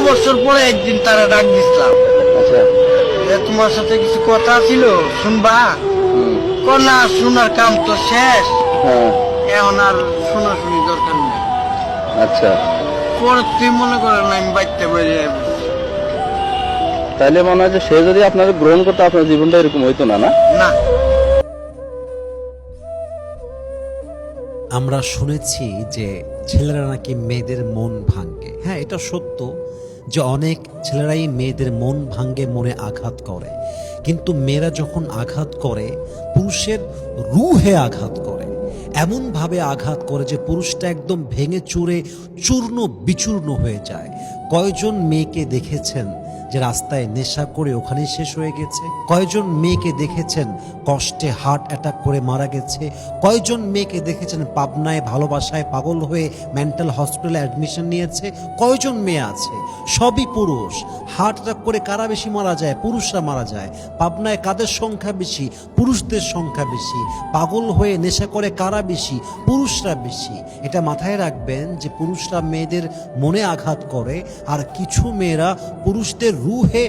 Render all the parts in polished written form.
বছর পরে একদিন তারা ডাক দিছিলাম, আচ্ছা। যে তোমার সাথে কিছু কথা ছিল, শুনবা? না, শোনার কাম তো শেষ, হ্যাঁ। এখন আর শোনাশুনি দরকার নেই। আচ্ছা, পরে তুই মনে করেন আমি বাইতে বেরিয়ে তাইলে মনে হয় যে সে যদি আপনাকে গ্রহণ করতো আপনার জীবনটা এরকম হইতো না, না? না। আমরা শুনেছি যে ছেলেরা নাকি মেয়েদের মন ভাঙে। হ্যাঁ, এটা সত্য যে অনেক ছেলেরাই মেয়েদের মন ভাঙে, মনে আঘাত করে। কিন্তু মেয়েরা যখন আঘাত করে, পুরুষের রুহে আঘাত করে, এমনভাবে আঘাত করে যে পুরুষটা একদম ভেঙে চুরে চূর্ণ বিচূর্ণ হয়ে যায়। কয়জন মেয়েকে দেখেছেন যে রাস্তায় নেশা করে ওখানেই শেষ হয়ে গেছে? কয়জন মেয়েকে দেখেছেন কষ্টে হার্ট অ্যাটাক করে মারা গেছে? কয়জন মেয়েকে দেখেছেন পাবনায় ভালোবাসায় পাগল হয়ে মেন্টাল হসপিটালে অ্যাডমিশন নিয়েছে? কয়জন মেয়ে আছে? সবই পুরুষ। হার্ট অ্যাটাক করে কারা বেশি মারা যায়? পুরুষরা মারা যায়। পাবনায় কাদের সংখ্যা বেশি? পুরুষদের সংখ্যা বেশি। পাগল হয়ে নেশা করে কারা বেশি? পুরুষরা বেশি। এটা মাথায় রাখবেন যে পুরুষরা মেয়েদের মনে আঘাত করে, আর কিছু মেয়েরা পুরুষদের রুহে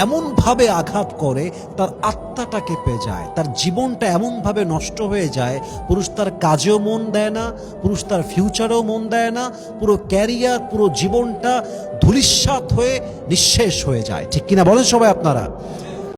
এমনভাবে আঘাত করে তার আত্মাটা কেঁপে যায়, তার জীবনটা এমনভাবে নষ্ট হয়ে যায়, পুরুষ তার কাজেও মন দেয় না, পুরুষ তার ফিউচারেও মন দেয় না, পুরো ক্যারিয়ার, পুরো জীবনটা ধূলিসাৎ হয়ে নিঃশেষ হয়ে যায়। ঠিক কিনা বলেন সবাই আপনারা?